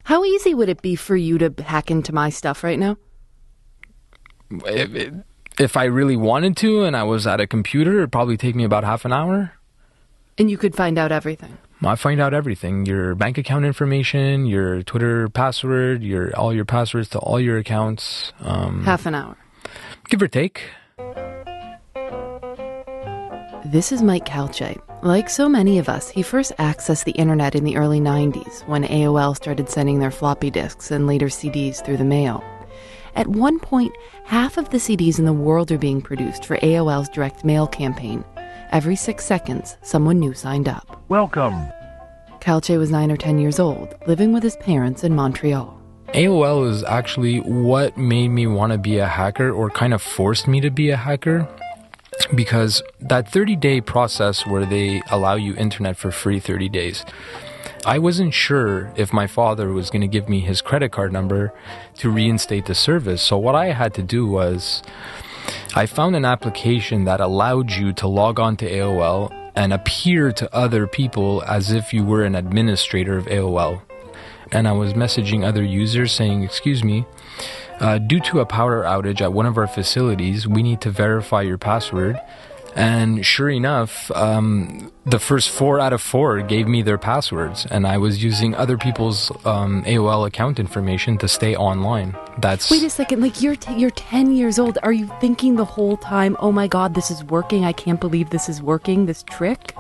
How easy would it be for you to hack into my stuff right now? If I really wanted to and I was at a computer, it'd probably take me about half an hour. And you could find out everything? I find out everything. Your bank account information, your Twitter password, all your passwords to all your accounts. Half an hour. Give or take. This is Mike Calce. Like so many of us, he first accessed the internet in the early 90s when AOL started sending their floppy disks and later CDs through the mail. At one point, half of the CDs in the world are being produced for AOL's direct mail campaign. Every 6 seconds, someone new signed up. Welcome. Calce was 9 or 10 years old, living with his parents in Montreal. AOL is actually what made me want to be a hacker, or kind of forced me to be a hacker. Because that 30-day process where they allow you internet for free 30 days, I wasn't sure if my father was going to give me his credit card number to reinstate the service. So what I had to do was, I found an application that allowed you to log on to AOL and appear to other people as if you were an administrator of AOL. And I was messaging other users saying, excuse me, due to a power outage at one of our facilities, we need to verify your password. And sure enough, the first 4 out of 4 gave me their passwords, and I was using other people's AOL account information to stay online. Wait a second, like you're 10 years old. Are you thinking the whole time, oh my God, this is working, I can't believe this is working, this trick?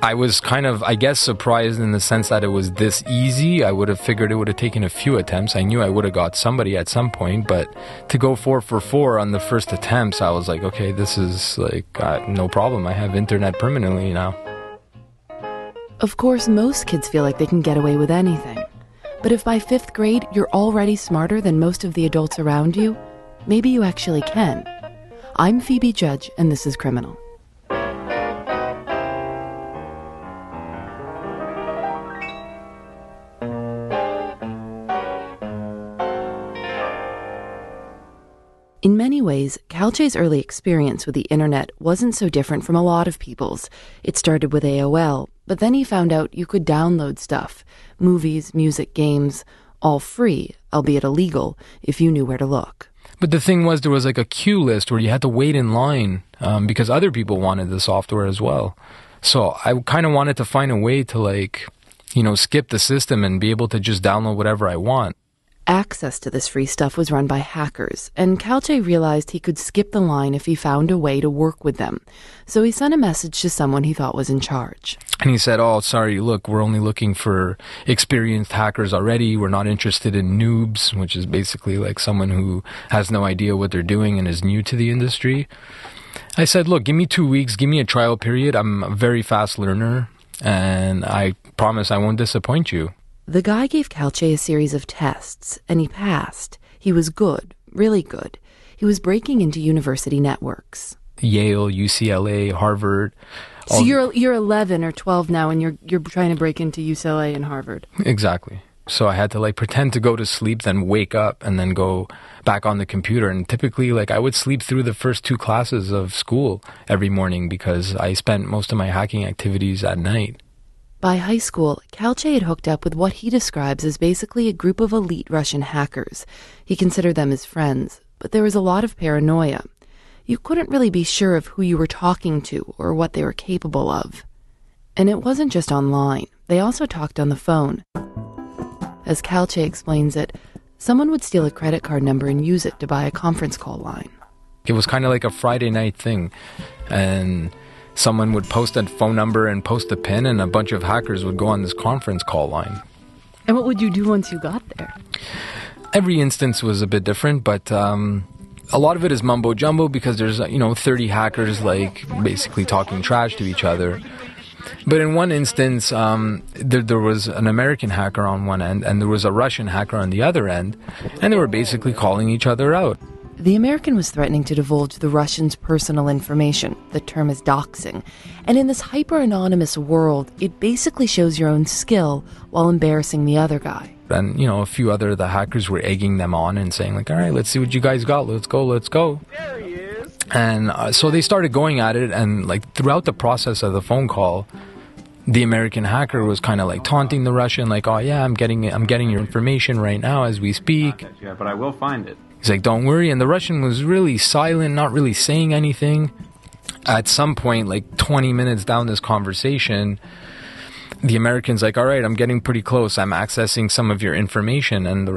I was kind of, I guess, surprised in the sense that it was this easy. I would have figured it would have taken a few attempts. I knew I would have got somebody at some point, but to go 4 for 4 on the first attempts, I was like, okay, this is like, no problem. I have internet permanently now. Of course, most kids feel like they can get away with anything. But if by 5th grade you're already smarter than most of the adults around you, maybe you actually can. I'm Phoebe Judge, and this is Criminal. In many ways, Calce's early experience with the internet wasn't so different from a lot of people's. It started with AOL, but then he found out you could download stuff, movies, music, games, all free, albeit illegal, if you knew where to look. But the thing was, there was like a queue list where you had to wait in line because other people wanted the software as well. So I kind of wanted to find a way to skip the system and be able to just download whatever I want. Access to this free stuff was run by hackers, and Calce realized he could skip the line if he found a way to work with them. So he sent a message to someone he thought was in charge. And he said, oh, sorry, look, we're only looking for experienced hackers already. We're not interested in noobs, which is basically like someone who has no idea what they're doing and is new to the industry. I said, look, give me 2 weeks, give me a trial period. I'm a very fast learner, and I promise I won't disappoint you. The guy gave Calce a series of tests, and he passed. He was good, really good. He was breaking into university networks. Yale, UCLA, Harvard. So you're 11 or 12 now, and you're trying to break into UCLA and Harvard. Exactly. So I had to pretend to go to sleep, then wake up, and then go back on the computer. And typically, I would sleep through the first 2 classes of school every morning because I spent most of my hacking activities at night. By high school, Calce had hooked up with what he describes as basically a group of elite Russian hackers. He considered them his friends, but there was a lot of paranoia. You couldn't really be sure of who you were talking to or what they were capable of. And it wasn't just online. They also talked on the phone. As Calce explains it, someone would steal a credit card number and use it to buy a conference call line. It was kind of like a Friday night thing, and someone would post a phone number and post a PIN, and a bunch of hackers would go on this conference call line. And what would you do once you got there? Every instance was a bit different, but a lot of it is mumbo-jumbo because there's, 30 hackers, basically talking trash to each other. But in one instance, there was an American hacker on one end, and there was a Russian hacker on the other end, and they were basically calling each other out. The American was threatening to divulge the Russian's personal information. The term is doxing. And in this hyper-anonymous world, it basically shows your own skill while embarrassing the other guy. And, a few other the hackers were egging them on and saying, all right, let's see what you guys got. Let's go. There he is. And so they started going at it, and, throughout the process of the phone call, the American hacker was kind of like taunting the Russian, like, oh yeah, I'm getting your information right now as we speak. Yeah, but I will find it. He's like, don't worry. And the Russian was really silent, not really saying anything. At some point, like 20 minutes down this conversation, the American's like, all right, I'm getting pretty close. I'm accessing some of your information. And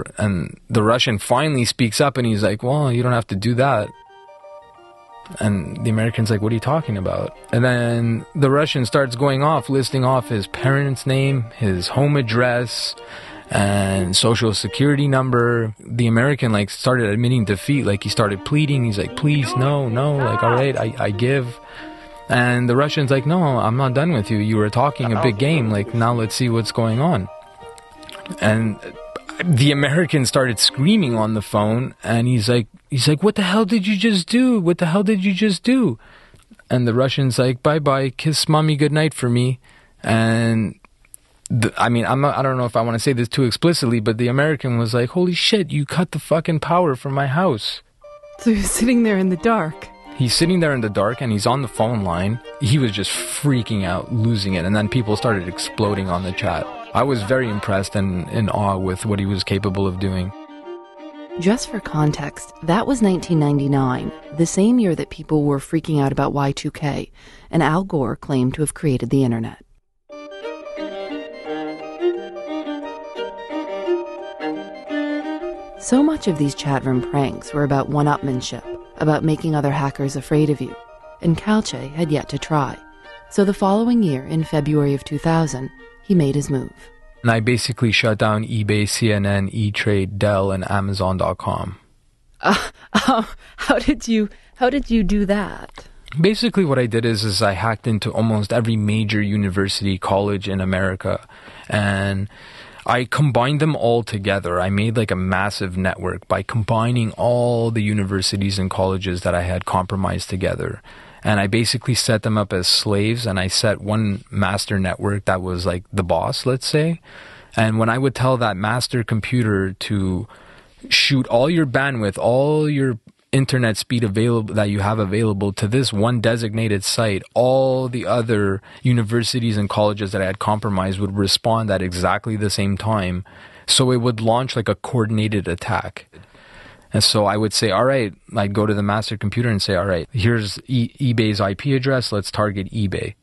the Russian finally speaks up and he's like, well, you don't have to do that. And the American's like, what are you talking about? And then the Russian starts going off, listing off his parents' name, his home address, and social security number. The American like started admitting defeat, like he started pleading. He's like, please, no, like, all right, I give. And the Russian's like, no, I'm not done with you. You were talking a big game. Like, now let's see what's going on. And the American started screaming on the phone, and he's like, what the hell did you just do? What the hell did you just do? And the Russian's like, bye-bye, kiss mommy goodnight for me. And I don't know if I want to say this too explicitly, but the American was like, holy shit, you cut the fucking power from my house. So he's sitting there in the dark. He's sitting there in the dark and he's on the phone line. He was just freaking out, losing it. And then people started exploding on the chat. I was very impressed and in awe with what he was capable of doing. Just for context, that was 1999, the same year that people were freaking out about Y2K, and Al Gore claimed to have created the internet. So much of these chat room pranks were about one-upmanship, about making other hackers afraid of you, and Calce had yet to try. So the following year, in February of 2000, he made his move. And I basically shut down eBay, CNN, E-Trade, Dell, and Amazon.com. How did you do that? Basically what I did is I hacked into almost every major university, college in America, and I combined them all together. I made like a massive network by combining all the universities and colleges that I had compromised together. And I basically set them up as slaves, and I set one master network that was like the boss, let's say. And when I would tell that master computer to shoot all your bandwidth, all your internet speed available that you have available to this one designated site, all the other universities and colleges that I had compromised would respond at exactly the same time. So it would launch like a coordinated attack. And so I would say, all right, I'd go to the master computer and say, all right, here's eBay's IP address. Let's target eBay.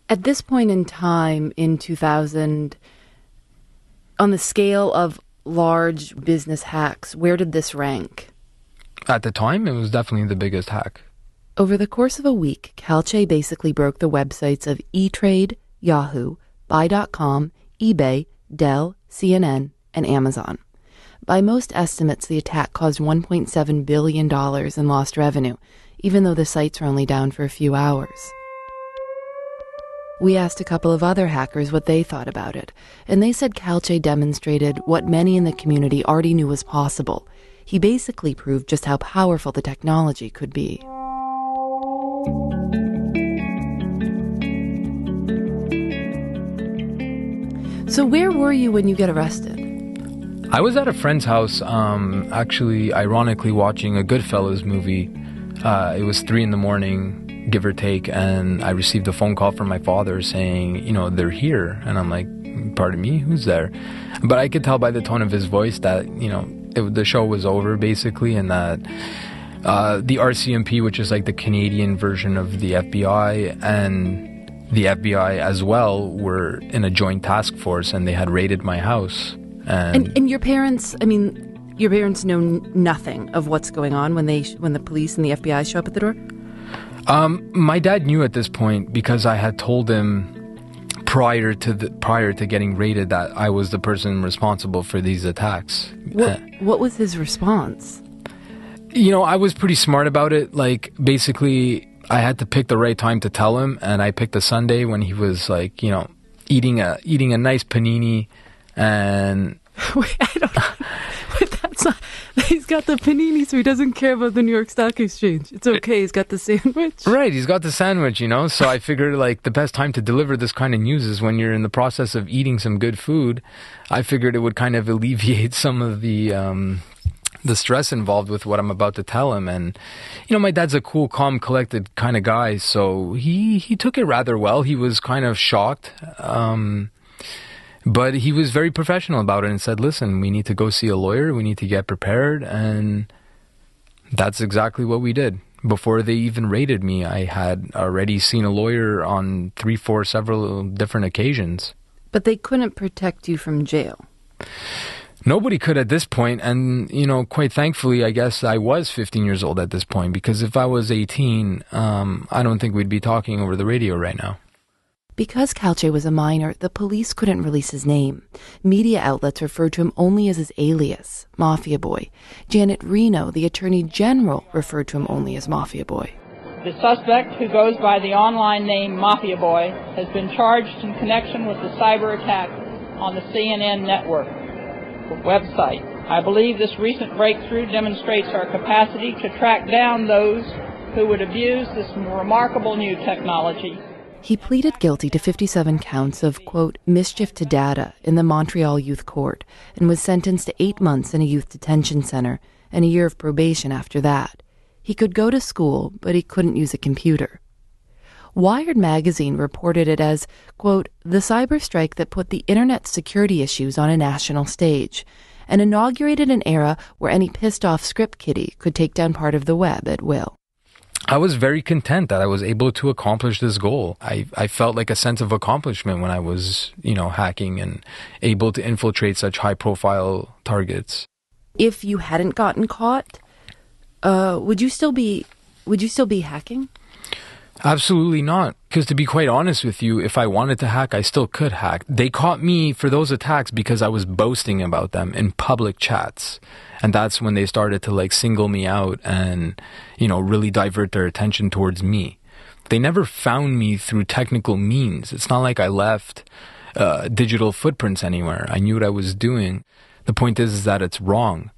At this point in time, in 2000, on the scale of large business hacks, where did this rank? At the time, it was definitely the biggest hack. Over the course of a week, Calce basically broke the websites of E-Trade, Yahoo, Buy.com, eBay, Dell, CNN, and Amazon. By most estimates, the attack caused $1.7 billion in lost revenue, even though the sites were only down for a few hours. We asked a couple of other hackers what they thought about it, and they said Calce demonstrated what many in the community already knew was possible. He basically proved just how powerful the technology could be. So where were you when you get arrested? I was at a friend's house, actually, ironically, watching a Goodfellas movie. It was 3 a.m, give or take, and I received a phone call from my father saying, they're here. And I'm like, pardon me, who's there? But I could tell by the tone of his voice that, the show was over, basically, and that the RCMP, which is like the Canadian version of the FBI, and the FBI as well, were in a joint task force, and they had raided my house. And your parents, your parents know nothing of what's going on when the police and the FBI show up at the door? My dad knew at this point because I had told him prior to getting raided that I was the person responsible for these attacks. What was his response? I was pretty smart about it. Like, basically, I had to pick the right time to tell him, and I picked a Sunday when he was like, eating a nice panini. And wait, I don't know. But that's not, he's got the panini, so he doesn't care about the New York Stock Exchange. It's okay, he's got the sandwich. Right, he's got the sandwich, so I figured like the best time to deliver this kind of news is when you're in the process of eating some good food. I figured it would kind of alleviate some of the the stress involved with what I'm about to tell him. And, my dad's a cool, calm, collected kind of guy. So he took it rather well. He was kind of shocked. But he was very professional about it and said, listen, we need to go see a lawyer. We need to get prepared. And that's exactly what we did. Before they even raided me, I had already seen a lawyer on several different occasions. But they couldn't protect you from jail. Nobody could at this point. And, quite thankfully, I guess I was 15 years old at this point. Because if I was 18, I don't think we'd be talking over the radio right now. Because Calce was a minor, the police couldn't release his name. Media outlets referred to him only as his alias, MafiaBoy. Janet Reno, the Attorney General, referred to him only as MafiaBoy. The suspect, who goes by the online name MafiaBoy, has been charged in connection with the cyber attack on the CNN network website. I believe this recent breakthrough demonstrates our capacity to track down those who would abuse this remarkable new technology. He pleaded guilty to 57 counts of, quote, mischief to data in the Montreal Youth Court and was sentenced to 8 months in a youth detention center and a year of probation after that. He could go to school, but he couldn't use a computer. Wired magazine reported it as, quote, the cyber strike that put the internet's security issues on a national stage and inaugurated an era where any pissed-off script kiddie could take down part of the web at will. I was very content that I was able to accomplish this goal. I felt like a sense of accomplishment when I was, hacking and able to infiltrate such high-profile targets. If you hadn't gotten caught, would you still be hacking? Absolutely not. Because to be quite honest with you, if I wanted to hack, I still could hack. They caught me for those attacks because I was boasting about them in public chats. And that's when they started to single me out and, really divert their attention towards me. They never found me through technical means. It's not like I left digital footprints anywhere. I knew what I was doing. The point is that it's wrong.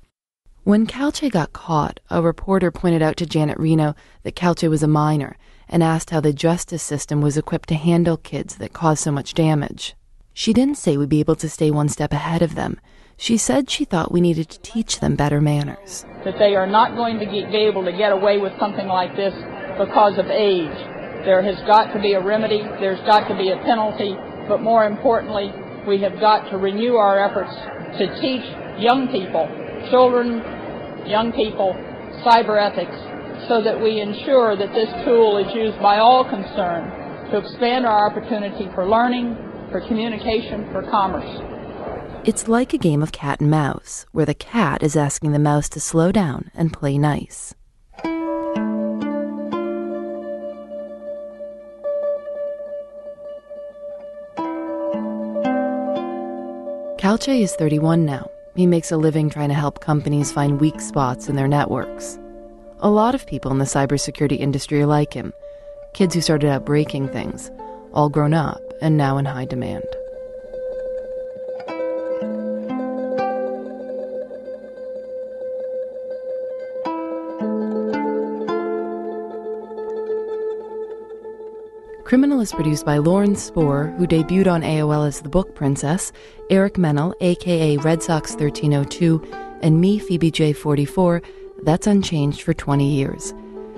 When Calce got caught, a reporter pointed out to Janet Reno that Calce was a minor and asked how the justice system was equipped to handle kids that caused so much damage. She didn't say we'd be able to stay one step ahead of them. She said she thought we needed to teach them better manners. That they are not going to be able to get away with something like this because of age. There has got to be a remedy, there's got to be a penalty, but more importantly, we have got to renew our efforts to teach young people, children, young people, cyber ethics, so that we ensure that this tool is used by all concerned to expand our opportunity for learning, for communication, for commerce. It's like a game of cat and mouse, where the cat is asking the mouse to slow down and play nice. Calce is 31 now. He makes a living trying to help companies find weak spots in their networks. A lot of people in the cybersecurity industry are like him. Kids who started out breaking things, all grown up and now in high demand. Criminal is produced by Lauren Spohr, who debuted on AOL as the Book Princess, Eric Mennel, a.k.a. Red Sox 1302, and me, Phoebe J44, that's unchanged for 20 years.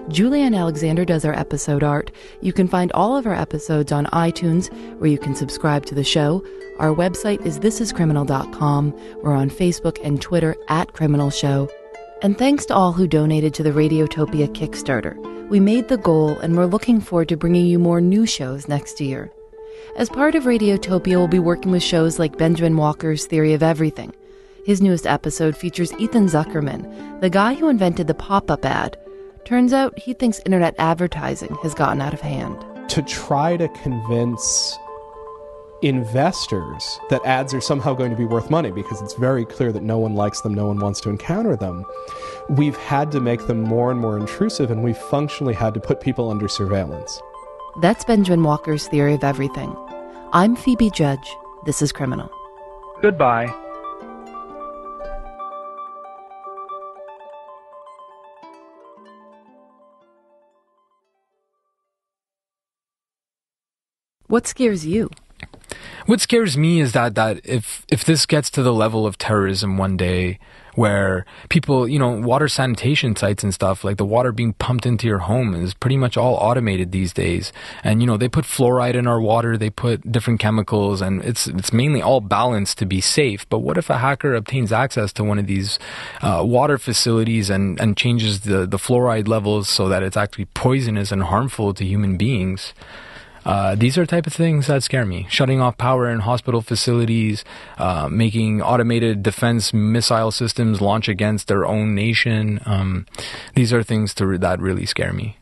Julianne Alexander does our episode art. You can find all of our episodes on iTunes, where you can subscribe to the show. Our website is thisiscriminal.com. We're on Facebook and Twitter @CriminalShow. And thanks to all who donated to the Radiotopia Kickstarter. We made the goal, and we're looking forward to bringing you more new shows next year. As part of Radiotopia, we'll be working with shows like Benjamin Walker's Theory of Everything. His newest episode features Ethan Zuckerman, the guy who invented the pop-up ad. Turns out he thinks internet advertising has gotten out of hand. To try to convince investors that ads are somehow going to be worth money, because it's very clear that no one likes them, no one wants to encounter them, we've had to make them more and more intrusive, and we've functionally had to put people under surveillance. That's Benjamin Walker's Theory of Everything. I'm Phoebe Judge. This is Criminal. Goodbye. What scares you? What scares me is that if this gets to the level of terrorism one day, where people, water sanitation sites and stuff, like the water being pumped into your home is pretty much all automated these days. And, they put fluoride in our water, they put different chemicals, and it's mainly all balanced to be safe. But what if a hacker obtains access to one of these water facilities and changes the fluoride levels so that it's actually poisonous and harmful to human beings? These are the type of things that scare me. Shutting off power in hospital facilities, making automated defense missile systems launch against their own nation. These are things that really scare me.